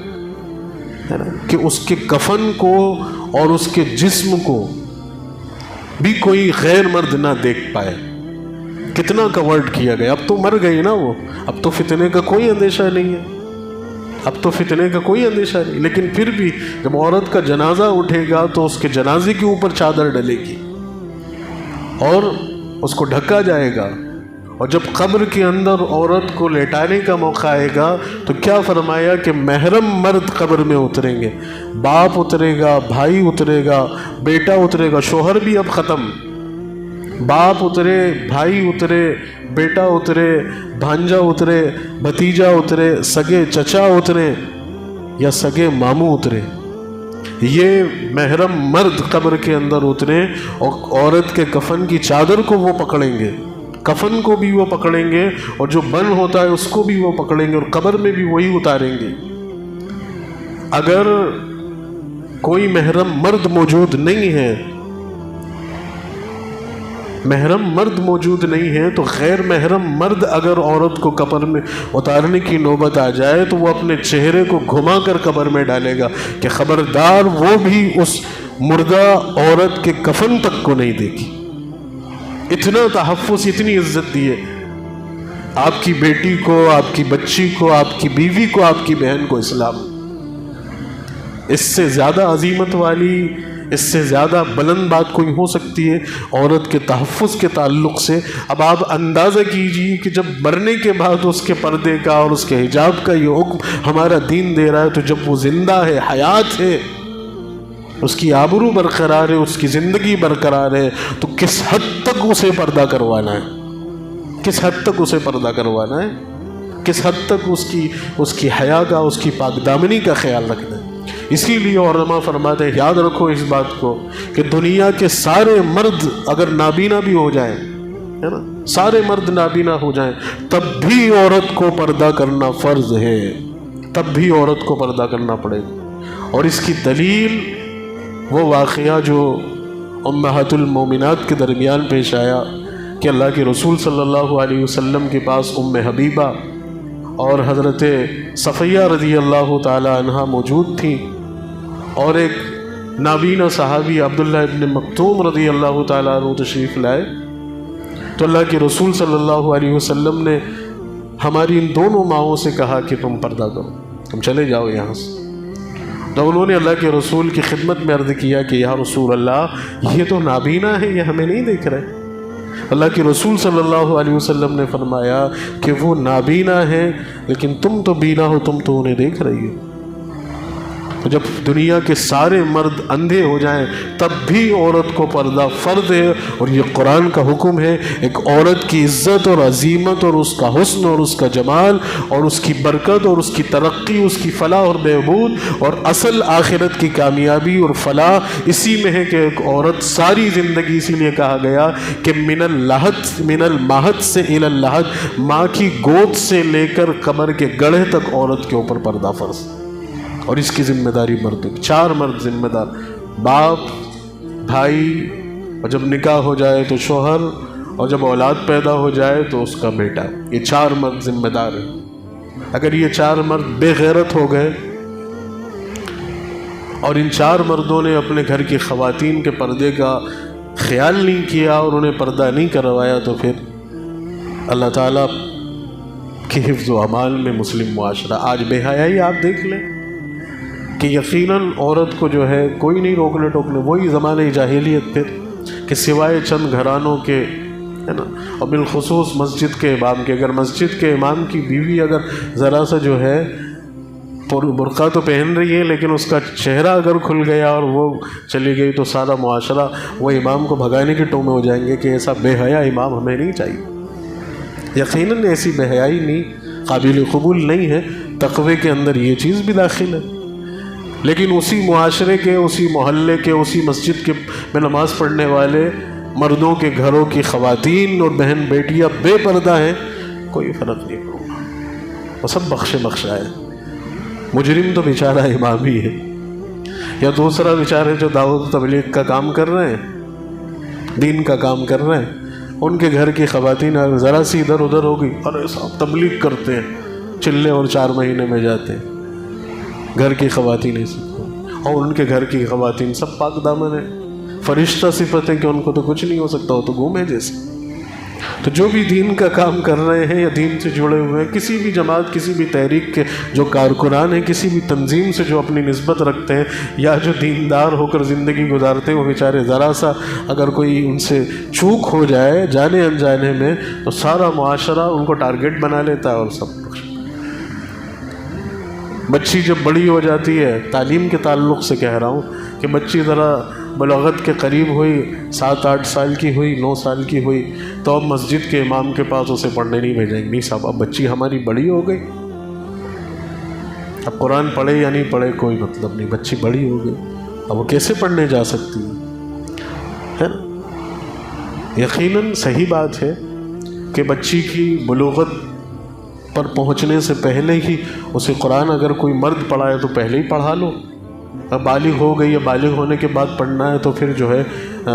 ہے نا، کہ اس کے کفن کو اور اس کے جسم کو بھی کوئی غیر مرد نہ دیکھ پائے۔ کتنا کورڈ کیا گیا۔ اب تو مر گئی نا وہ، اب تو فتنے کا کوئی اندیشہ نہیں ہے، اب تو فتنے کا کوئی اندیشہ نہیں، لیکن پھر بھی جب عورت کا جنازہ اٹھے گا تو اس کے جنازے کے اوپر چادر ڈلے گی اور اس کو ڈھکا جائے گا۔ اور جب قبر کے اندر عورت کو لیٹانے کا موقع آئے گا تو کیا فرمایا کہ محرم مرد قبر میں اتریں گے، باپ اترے گا، بھائی اترے گا، بیٹا اترے گا، شوہر بھی اب ختم، باپ اترے، بھائی اترے، بیٹا اترے، بھانجا اترے، بھتیجا اترے، سگے چچا اترے یا سگے ماموں اترے، یہ محرم مرد قبر کے اندر اترے اور عورت کے کفن کی چادر کو وہ پکڑیں گے، کفن کو بھی وہ پکڑیں گے، اور جو بن ہوتا ہے اس کو بھی وہ پکڑیں گے، اور قبر میں بھی وہی اتاریں گے۔ اگر کوئی محرم مرد موجود نہیں ہے، محرم مرد موجود نہیں ہے، تو غیر محرم مرد اگر عورت کو قبر میں اتارنے کی نوبت آ جائے تو وہ اپنے چہرے کو گھما کر قبر میں ڈالے گا کہ خبردار وہ بھی اس مردہ عورت کے کفن تک کو نہیں دیکھی۔ اتنا تحفظ، اتنی عزت دی ہے آپ کی بیٹی کو، آپ کی بچی کو، آپ کی بیوی کو، آپ کی بہن کو اسلام۔ اس سے زیادہ عظیمت والی، اس سے زیادہ بلند بات کوئی ہو سکتی ہے عورت کے تحفظ کے تعلق سے؟ اب آپ اندازہ کیجئے کہ جب مرنے کے بعد اس کے پردے کا اور اس کے حجاب کا یہ حکم ہمارا دین دے رہا ہے، تو جب وہ زندہ ہے، حیات ہے، اس کی آبرو برقرار ہے، اس کی زندگی برقرار ہے، تو کس حد تک اسے پردہ کروانا ہے، کس حد تک اسے پردہ کروانا ہے، کس حد تک اس کی حیا کا، اس کی پاک دامنی کا خیال رکھنا ہے۔ اسی لیے علماء فرماتے ہیں یاد رکھو اس بات کو کہ دنیا کے سارے مرد اگر نابینا بھی ہو جائیں، ہے نا، سارے مرد نابینا ہو جائیں، تب بھی عورت کو پردہ کرنا فرض ہے، تب بھی عورت کو پردہ کرنا پڑے گا۔ اور اس کی دلیل وہ واقعہ جو امہات المومنات کے درمیان پیش آیا کہ اللہ کے رسول صلی اللہ علیہ وسلم کے پاس ام حبیبہ اور حضرت صفیہ رضی اللہ تعالی عنہ موجود تھیں، اور ایک نابینا صحابی عبداللہ ابن مکتوم رضی اللہ تعالیٰ عنہ تشریف لائے، تو اللہ کے رسول صلی اللہ علیہ وسلم نے ہماری ان دونوں ماؤں سے کہا کہ تم پردہ کرو، تم چلے جاؤ یہاں سے۔ تو انہوں نے اللہ کے رسول کی خدمت میں عرض کیا کہ یا رسول اللہ یہ تو نابینا ہے، یہ ہمیں نہیں دیکھ رہے۔ اللہ کے رسول صلی اللہ علیہ وسلم نے فرمایا کہ وہ نابینا ہے لیکن تم تو بینا ہو، تم تو انہیں دیکھ رہی ہو۔ تو جب دنیا کے سارے مرد اندھے ہو جائیں تب بھی عورت کو پردہ فرض ہے، اور یہ قرآن کا حکم ہے۔ ایک عورت کی عزت اور عظیمت اور اس کا حسن اور اس کا جمال اور اس کی برکت اور اس کی ترقی، اس کی فلاح اور بہبود اور اصل آخرت کی کامیابی اور فلاح اسی میں ہے کہ ایک عورت ساری زندگی، اسی لیے کہا گیا کہ من المہد سے الی اللحد، ماں کی گود سے لے کر قبر کے گڑھے تک عورت کے اوپر پردہ فرض، اور اس کی ذمہ داری مرد، 4 مرد ذمہ دار، باپ، بھائی، اور جب نکاح ہو جائے تو شوہر، اور جب اولاد پیدا ہو جائے تو اس کا بیٹا، یہ 4 مرد ذمہ دار ہیں۔ اگر یہ 4 مرد بے غیرت ہو گئے اور ان 4 مردوں نے اپنے گھر کی خواتین کے پردے کا خیال نہیں کیا اور انہیں پردہ نہیں کروایا، تو پھر اللہ تعالیٰ کی حفظ و امان میں مسلم معاشرہ آج بے حیائی آپ دیکھ لیں کہ یقیناً عورت کو جو ہے کوئی نہیں روکنے ٹوکنے، وہی زمانہ جاہلیت پھر کہ سوائے چند گھرانوں کے، ہے نا، اور بالخصوص مسجد کے امام کے، اگر مسجد کے امام کی بیوی اگر ذرا سا جو ہے برقع تو پہن رہی ہے لیکن اس کا چہرہ اگر کھل گیا اور وہ چلی گئی تو سارا معاشرہ وہ امام کو بھگانے کے ٹو میں ہو جائیں گے کہ ایسا بے حیا امام ہمیں نہیں چاہیے۔ یقیناً ایسی بے حیائی نہیں، قابل قبول نہیں ہے، تقوی کے اندر یہ چیز بھی داخل ہے، لیکن اسی معاشرے کے، اسی محلے کے، اسی مسجد کے میں نماز پڑھنے والے مردوں کے گھروں کی خواتین اور بہن بیٹیاں بے پردہ ہیں، کوئی فرق نہیں پڑا، وہ سب بخشے بخشا ہے۔ مجرم تو بیچارہ امام ہی ہے، یا دوسرا بیچارے جو دعوت تبلیغ کا کام کر رہے ہیں، دین کا کام کر رہے ہیں، ان کے گھر کی خواتین ذرا سی ادھر ادھر ہو گئی، ارے صاحب تبلیغ کرتے ہیں، چلے اور 4 مہینے میں جاتے ہیں، گھر کی خواتین ایسی، اور ان کے گھر کی خواتین سب پاک دامن ہیں، فرشتہ صفت ہے کہ ان کو تو کچھ نہیں ہو سکتا، وہ تو گھومے جیسے۔ تو جو بھی دین کا کام کر رہے ہیں یا دین سے جڑے ہوئے ہیں، کسی بھی جماعت، کسی بھی تحریک کے جو کارکنان ہیں، کسی بھی تنظیم سے جو اپنی نسبت رکھتے ہیں یا جو دیندار ہو کر زندگی گزارتے ہیں، وہ بیچارے ذرا سا اگر کوئی ان سے چوک ہو جائے جانے انجانے میں تو سارا معاشرہ ان کو ٹارگٹ بنا لیتا ہے، اور سب کچھ۔ بچی جب بڑی ہو جاتی ہے، تعلیم کے تعلق سے کہہ رہا ہوں کہ بچی ذرا بلغت کے قریب ہوئی، 7-8 سال کی ہوئی، 9 سال کی ہوئی، تو اب مسجد کے امام کے پاس اسے پڑھنے نہیں بھیجیں گے، نہیں صاحب اب بچی ہماری بڑی ہو گئی، اب قرآن پڑھے یا نہیں پڑھے کوئی مطلب نہیں، بچی بڑی ہو گئی، اب وہ کیسے پڑھنے جا سکتی ہے نا؟ یقیناً صحیح بات ہے کہ بچی کی بلوغت پر پہنچنے سے پہلے ہی اسے قرآن اگر کوئی مرد پڑھائے تو پہلے ہی پڑھا لو، اب بالغ ہو گئی ہے، بالغ ہونے کے بعد پڑھنا ہے تو پھر جو ہے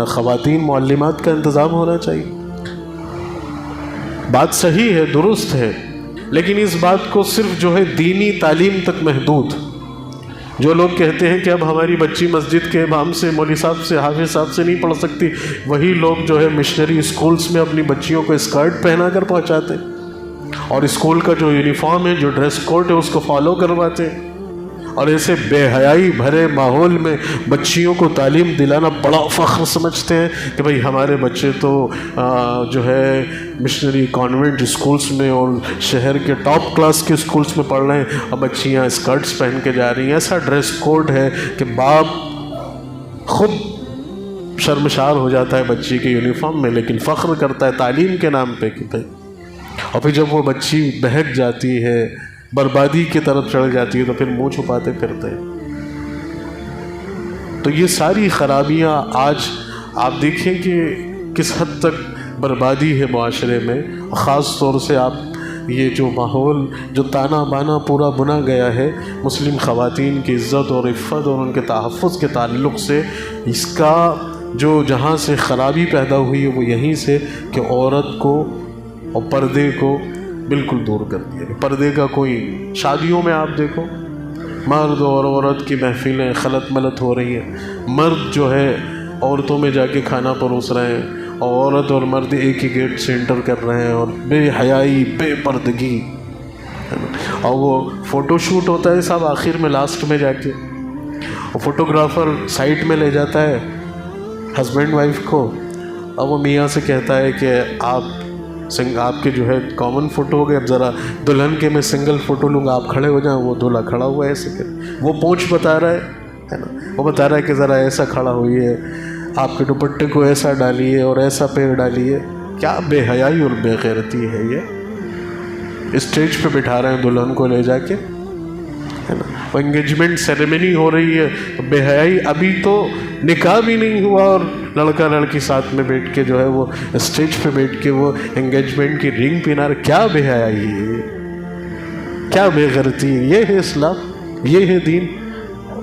خواتین معلمات کا انتظام ہونا چاہیے۔ بات صحیح ہے، درست ہے، لیکن اس بات کو صرف جو ہے دینی تعلیم تک محدود، جو لوگ کہتے ہیں کہ اب ہماری بچی مسجد کے امام سے، مولوی صاحب سے، حافظ صاحب سے نہیں پڑھ سکتی، وہی لوگ جو ہے مشنری اسکولز میں اپنی بچیوں کو اسکرٹ پہنا کر پہنچاتے اور اسکول کا جو یونیفارم ہے، جو ڈریس کوڈ ہے، اس کو فالو کرواتے، اور ایسے بے حیائی بھرے ماحول میں بچیوں کو تعلیم دلانا بڑا فخر سمجھتے ہیں کہ بھئی ہمارے بچے تو جو ہے مشنری کانوینٹ اسکولز میں اور شہر کے ٹاپ کلاس کے اسکولز میں پڑھ رہے ہیں، اب بچیاں اسکرٹس پہن کے جا رہی ہیں۔ ایسا ڈریس کوڈ ہے کہ باپ خود شرمشار ہو جاتا ہے بچی کے یونیفارم میں، لیکن فخر کرتا ہے تعلیم کے نام پہ کہ بھئی، اور پھر جب وہ بچی بہک جاتی ہے، بربادی کی طرف چڑھ جاتی ہے، تو پھر منہ چھپاتے پھرتے ہیں۔ تو یہ ساری خرابیاں آج آپ دیکھیں کہ کس حد تک بربادی ہے معاشرے میں. خاص طور سے آپ یہ جو ماحول جو تانا بانا پورا بنا گیا ہے مسلم خواتین کی عزت اور عفت اور ان کے تحفظ کے تعلق سے، اس کا جو جہاں سے خرابی پیدا ہوئی ہے وہ یہیں سے کہ عورت کو اور پردے کو بالکل دور کر دیا. پردے کا کوئی، شادیوں میں آپ دیکھو مرد اور عورت کی محفلیں خلط ملط ہو رہی ہیں. مرد جو ہے عورتوں میں جا کے کھانا پروس رہے ہیں، اور عورت اور مرد ایک ہی گیٹ سے انٹر کر رہے ہیں، اور بے حیائی بے پردگی. اور وہ فوٹو شوٹ ہوتا ہے صاحب آخر میں لاسٹ میں جا کے، اور فوٹوگرافر سائٹ میں لے جاتا ہے ہسبینڈ وائف کو، اور وہ میاں سے کہتا ہے کہ آپ کے جو ہے کامن فوٹو ہو گئے، اب ذرا دلہن کے میں سنگل فوٹو لوں گا، آپ کھڑے ہو جائیں. وہ دولہا کھڑا ہوا ہے ایسے کہ وہ پونچھ بتا رہا ہے نا، وہ بتا رہا ہے کہ ذرا ایسا کھڑا ہوئیے، آپ کے دوپٹے کو ایسا ڈالیے اور ایسا پیر ڈالیے. کیا بے حیائی اور بے غیرتی ہے یہ. اسٹیج پہ بٹھا رہے ہیں دلہن کو لے جا کے، ہے نا، وہ انگیجمنٹ سیریمنی ہو رہی ہے. بے حیائی، ابھی تو نکاح بھی نہیں ہوا اور لڑکا لڑکی ساتھ میں بیٹھ کے جو ہے وہ اسٹیج پہ بیٹھ کے وہ انگیجمنٹ کی رنگ پہنا رہے. کیا بے حیائی ہے، کیا بے غیرتی ہے. یہ ہے اسلام، یہ ہے دین.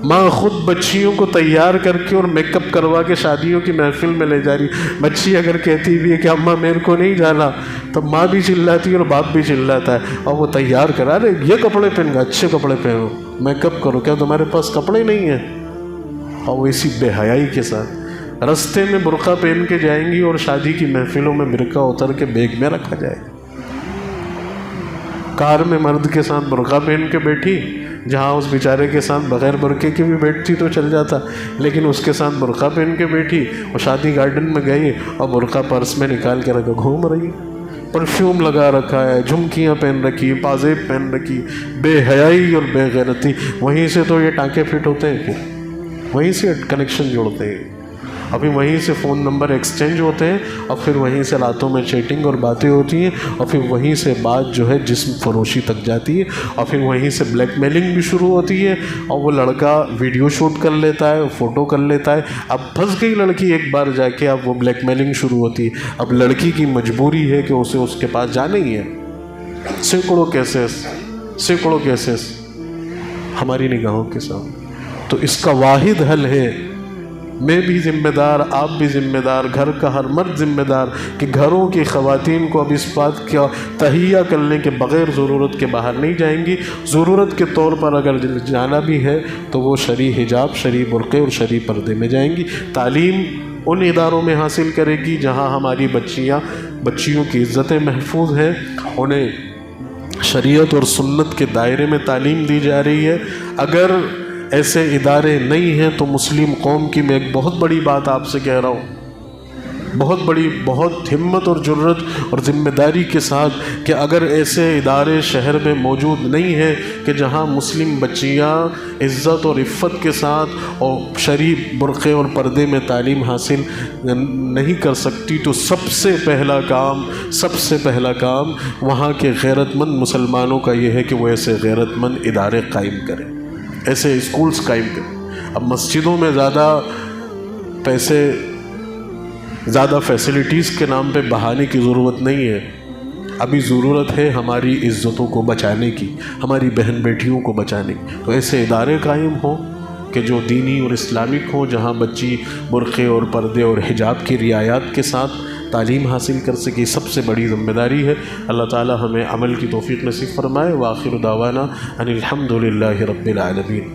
ماں خود بچیوں کو تیار کر کے اور میک اپ کروا کے شادیوں کی محفل میں لے جا رہی. بچی اگر کہتی بھی ہے کہ اماں میرے کو نہیں جانا، تو ماں بھی چلاتی ہے اور باپ بھی چلاتا ہے، اور وہ تیار کرا رہے یہ کپڑے پہن گا، اچھے کپڑے پہنو، میک اپ کرو. کیا تمہارے پاس کپڑے نہیں ہیں؟ اور وہ اسی بے حیائی کے ساتھ رستے میں برقع پہن کے جائیں گی، اور شادی کی محفلوں میں برقع اتر کے بیگ میں رکھا جائے. کار میں مرد کے ساتھ برقع پہن کے بیٹھی، جہاں اس بیچارے کے ساتھ بغیر برقعے کے بھی بیٹھتی تو چل جاتا، لیکن اس کے ساتھ برقع پہن کے بیٹھی اور شادی گارڈن میں گئی اور برقع پرس میں نکال کے رکھا، گھوم رہی، پرفیوم لگا رکھا ہے، جھمکیاں پہن رکھی، پازیب پہن رکھی. بے حیائی اور بے غیرتی. وہیں سے تو یہ ٹانکے فٹ ہوتے ہیں، پھر وہیں سے کنیکشن جوڑتے ہیں، ابھی وہیں سے فون نمبر ایکسچینج ہوتے ہیں، اور پھر وہیں سے راتوں میں چیٹنگ اور باتیں ہوتی ہیں، اور پھر وہیں سے بات جو ہے جسم فروشی تک جاتی ہے، اور پھر وہیں سے بلیک میلنگ بھی شروع ہوتی ہے. اور وہ لڑکا ویڈیو شوٹ کر لیتا ہے، فوٹو کر لیتا ہے. اب پھنس گئی لڑکی ایک بار جا کے، اب وہ بلیک میلنگ شروع ہوتی ہے. اب لڑکی کی مجبوری ہے کہ اسے اس کے پاس جانا ہی ہے. سینکڑوں کیسز ہماری نگاہوں کے سامنے. تو اس کا واحد حل ہے، میں بھی ذمہ دار، آپ بھی ذمہ دار، گھر کا ہر مرد ذمہ دار، کہ گھروں کی خواتین کو اب اس بات کا تہیہ کرنے کے بغیر ضرورت کے باہر نہیں جائیں گی. ضرورت کے طور پر اگر جانا بھی ہے تو وہ شرعی حجاب، شرعی برقعے اور شرعی پردے میں جائیں گی. تعلیم ان اداروں میں حاصل کرے گی جہاں ہماری بچیوں کی عزتیں محفوظ ہیں، انہیں شریعت اور سنت کے دائرے میں تعلیم دی جا رہی ہے. اگر ایسے ادارے نہیں ہیں تو مسلم قوم کی میں ایک بہت بڑی بات آپ سے کہہ رہا ہوں، بہت ہمت اور جرت اور ذمہ داری کے ساتھ، کہ اگر ایسے ادارے شہر میں موجود نہیں ہیں کہ جہاں مسلم بچیاں عزت اور عفت کے ساتھ اور شرعی برقعے اور پردے میں تعلیم حاصل نہیں کر سکتی، تو سب سے پہلا کام وہاں کے غیرت مند مسلمانوں کا یہ ہے کہ وہ ایسے غیرت مند ادارے قائم کریں، ایسے اسکولز قائم کریں. اب مسجدوں میں زیادہ فیسلٹیز کے نام پہ بہانے کی ضرورت نہیں ہے. ابھی ضرورت ہے ہماری عزتوں کو بچانے کی، ہماری بہن بیٹیوں کو بچانے کی. تو ایسے ادارے قائم ہوں کہ جو دینی اور اسلامک ہوں، جہاں بچی برقعے اور پردے اور حجاب کی رعایات کے ساتھ تعلیم حاصل کر سکے. سب سے بڑی ذمہ داری ہے. اللہ تعالی ہمیں عمل کی توفیق نصیب فرمائے. وآخر دعوانا ان الحمد للہ رب العالمین.